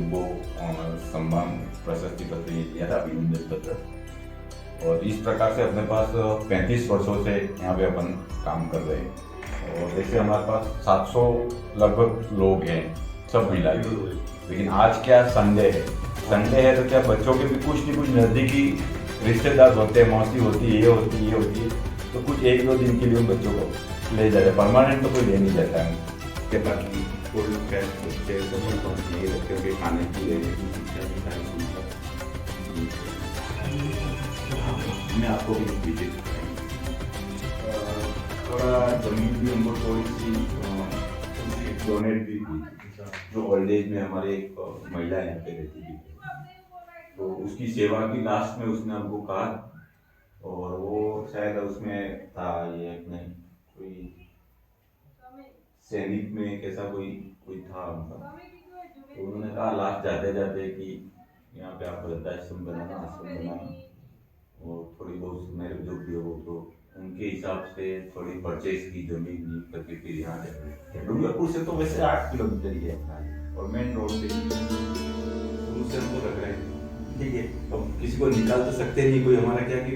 उनको सम्मान प्रशस्ति पत्र ये दिया था, अभिनंदन पत्र। और इस प्रकार से अपने पास 35 वर्षों से यहाँ पे अपन काम कर रहे हैं। और जैसे हमारे पास 700 लगभग लोग हैं, सब मिला के। लेकिन आज क्या संडे है तो क्या बच्चों के भी कुछ न कुछ नज़दीकी रिश्तेदार होते हैं, मौसी होती है, ये होती है, तो कुछ 1-2 दिन के लिए उन बच्चों को ले जाते हैं। परमानेंट तो कोई ले नहीं जाता है। के बाकी कोल्ड प्रेस होते सभी पहुँच नहीं रखे होंगे, खाने पीने की शिक्षा की सारी सुविधा। मैं आपको भी विजिट थोड़ा जमीन भी हमको थोड़ी सी डोनेट भी की, जो ओल्ड एज में हमारे एक महिला यहाँ पे रहती थी, तो उसकी सेवा की लास्ट में उसने हमको कहा। और वो शायद उसमें था ये अपने कोई सैनिक में कैसा कोई था उनका, तो उन्होंने कहा लास्ट जाते जाते कि यहाँ पे आप वृद्धाश्रम बनाना, आश्रम बनाना, और थोड़ी बहुत मेरे जो भी हो तो उनके हिसाब से थोड़ी परचेज की जमीन ली करके फिर यहाँ जाए। डूंगरपुर से तो वैसे 8 किलोमीटर ही है अपना, और मेन रोड पे शुरू से हमको लग रहा है ठीक है। अब किसी को निकाल तो सकते नहीं, कोई हमारा क्या कि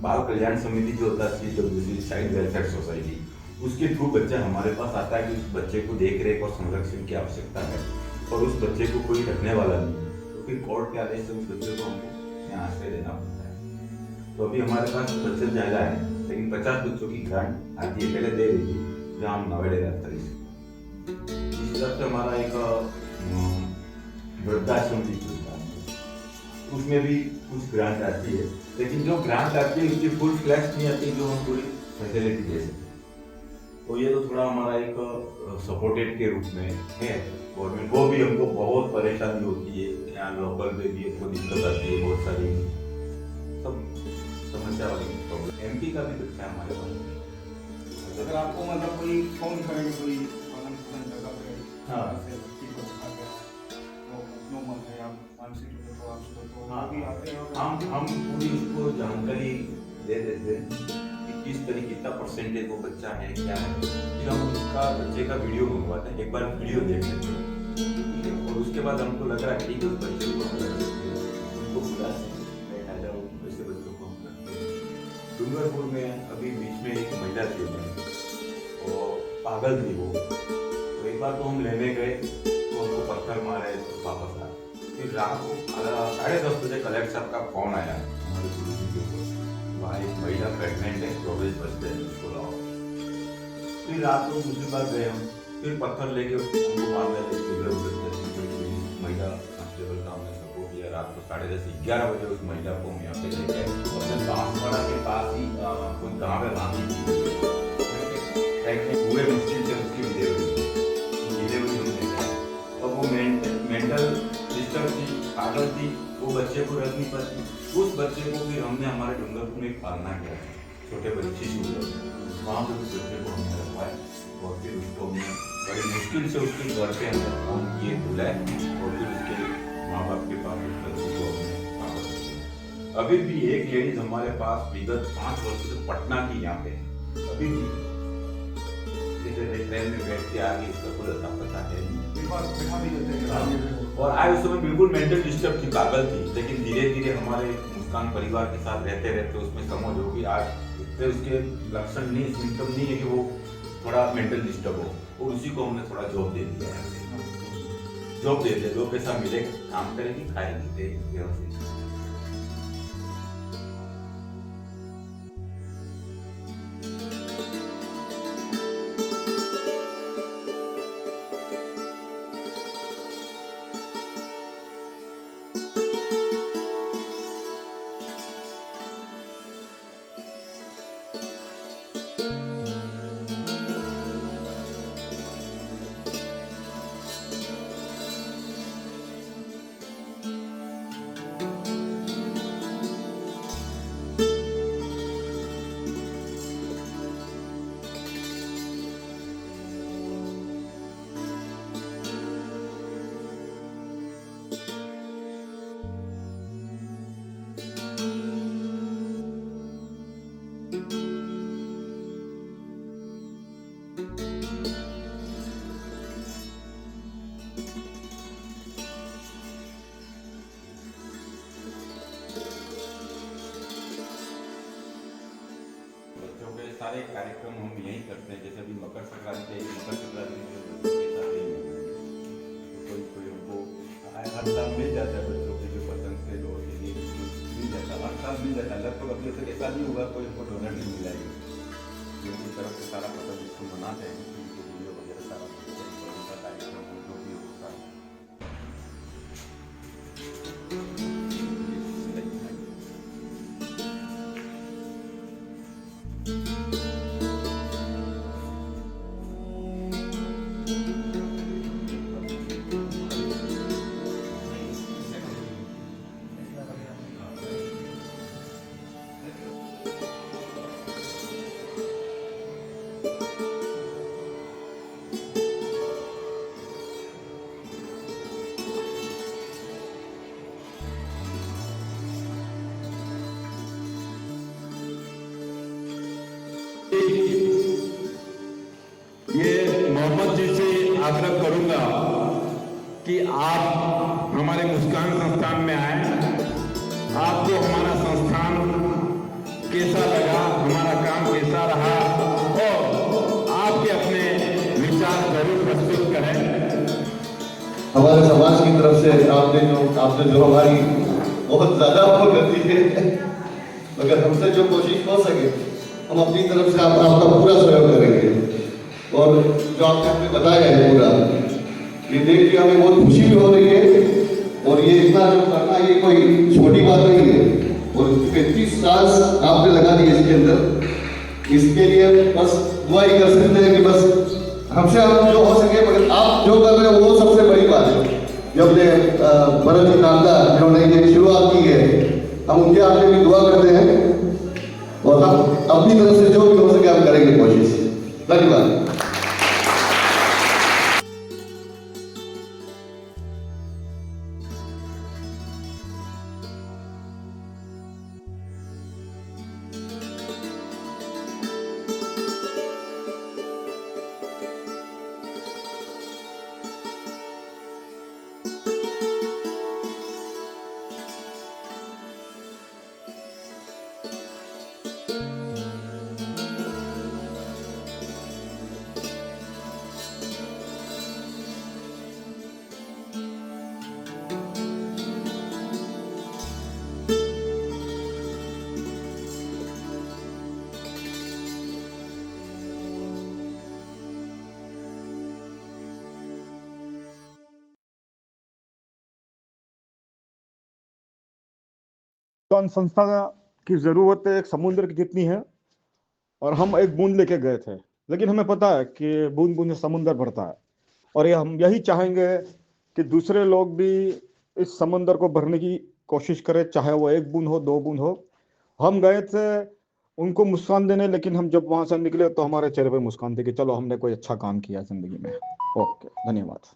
बाल कल्याण समिति जो होता है चाइल्ड वेलफेयर सोसाइटी, उसके थ्रू बच्चा हमारे पास आता है कि उस बच्चे को देख रेख और संरक्षण की आवश्यकता है, और उस बच्चे को कोई रखने वाला नहीं है, तो फिर कोर्ट के आदेश से उस बच्चे को हमको यहाँ आश्रय देना पड़ता है। तो अभी हमारे पास बच्चे ज़्यादा है, लेकिन 50 बच्चों की ग्रांट आती है, पहले दे रही थी जहाँ हम नवेड़े रहते थे। इस तरह से हमारा एक वृद्धाश्रम भी खुलता है, उसमें भी कुछ ग्रांट आती है, लेकिन जो ग्रांट आती है उसकी फुल फ्लैश नहीं आती जो हम पूरी फैसिलिटी दे सकते। तो ये तो थोड़ा हमारा एक सपोर्टेड के रूप में है गवर्नमेंट, वो भी हमको बहुत परेशानी होती है, यहाँ लोकल पे भी हमको दिक्कत आती है, बहुत सारी सब समस्या वाली प्रॉब्लम। एमपी का भी दिखता है हमारे पास। अगर आपको मतलब कोई फोन करेंगे कोई जगह पे, हाँ नॉर्मल है या मानसिक तो आपको तो हाँ भी आते हैं, हम पूरी उसको जानकारी दे देते हैं कि किस तरीके कितना परसेंटेज वो बच्चा है क्या है, फिर हम उसका बच्चे का वीडियो मंगवाते हैं, एक बार वीडियो देख लेते हैं, और उसके बाद हमको लग रहा है ठीक है उस बच्चे को हम रख सकते हैं, उनको बुला बैठा जाओ, वैसे बच्चों को हम रखते हैं। डूंगरपुर में अभी बीच में एक महिला थी और पागल थी वो, तो एक बार तो हम लेने गए तो हमको पत्थर मारे तो वापस आए। फिर रात को 10:30 बजे कलेक्टर साहब का फोन आया हमारे गुरुजी के ऊपर, वहाँ एक महिला प्रेगनेंट है, 24 बजते हैं, उसको लाओ। फिर रात को दूसरी बार गए हम, फिर पत्थर लेके उनको मारने लगे, महिला कांस्टेबल का हमने सपोर्ट किया। रात को 10:30-11 बजे उस महिला को हम यहाँ पे ले गए, और बांसवाड़ा के पास ही कोई गाँव है बांधी थी, पूरे मुश्किल से उसकी डिलीवरी हमने गए। और वो मेंटल डिस्टर्ब थी, पागल थी, वो बच्चे को रख नहीं पाती। उस बच्चे को फिर हमने हमारे डूंगरपुर में पालना किया, छोटे बच्चे शिशु, वहाँ पे उस बच्चे को हमने रखवाया, और फिर उसको हमने बड़ी मुश्किल से उसके घर पे हमने फोन किए, बुलाए, और फिर उसके माँ बाप के पास उस बच्चे को हमने वापस किया। अभी भी एक लेडीज हमारे पास विगत 5 वर्ष से पटना की यहाँ पे है, अभी भी जैसे ट्रेन में बैठ के आगे उसका कोई अता पता है नहीं, और आज उस समय बिल्कुल मेंटल डिस्टर्ब थी, पागल थी, लेकिन धीरे धीरे हमारे मुस्कान परिवार के साथ रहते रहते उसमें समझ होगी। आज फिर उसके लक्षण नहीं, सिम्टम नहीं है कि वो थोड़ा मेंटल डिस्टर्ब हो, और उसी को हमने थोड़ा जॉब दे दिया है। जॉब दे दिया, 2 पैसा मिलेगा, काम करेगी, खाएगी, व्यवस्थित। सारे कार्यक्रम हम यहीं करते हैं। जैसे अभी मकर संक्रांति है, मकर संक्रांति में बच्चों के साथ यही मनाएंगे। कोई कोई हमको हर साल मिल जाता है बच्चों के जो पसंद से लोग के लिए मिल जाता है, हर साल मिल जाता है। लगभग अभी तक ऐसा नहीं हुआ कोई हमको डोनर नहीं मिला है। उनकी तरफ से सारा पसंद इसको मनाते हैं, उनको वीडियो वगैरह सारा उनका कार्यक्रम जो भी होता है। ये मोहम्मद जी से आग्रह करूंगा कि आप हमारे मुस्कान संस्थान में आए। आपको हमारा संस्थान कैसा लगा, हमारा काम कैसा रहा, और आपके अपने विचार जरूर प्रस्तुत करें। हमारे समाज की तरफ से आपने जो हमारी बहुत ज्यादा वो कर दी है, मगर हमसे जो कोशिश हो सके हम अपनी तरफ से आपका पूरा सहयोग करेंगे। और जो आपने हमें बताया है पूरा, ये देख के हमें बहुत खुशी भी हो रही है। और ये इतना जो करना ये कोई छोटी बात नहीं है। और 35 साल आपने लगा दिए इसके अंदर, इसके लिए बस दुआ ही कर सकते हैं कि बस हमसे हम जो हो सके, मगर आप जो कर रहे हो वो सबसे बड़ी बात है। जो अपने भरत जी नामदार जिन्होंने ये शुरुआत की है, हम उनके आगे भी दुआ करते हैं और हम अपनी तरफ से जो भी हो सके हम करेंगे कोशिश। धन्यवाद। संस्था की ज़रूरत एक समुद्र की जितनी है, और हम एक बूंद लेके गए थे, लेकिन हमें पता है कि बूंद बूंद से समुद्र भरता है। और ये हम यही चाहेंगे कि दूसरे लोग भी इस समुद्र को भरने की कोशिश करें, चाहे वो एक बूंद हो, 2 बूंद हो। हम गए थे उनको मुस्कान देने, लेकिन हम जब वहां से निकले तो हमारे चेहरे पे मुस्कान थी कि चलो हमने कोई अच्छा काम किया जिंदगी में। ओके, धन्यवाद।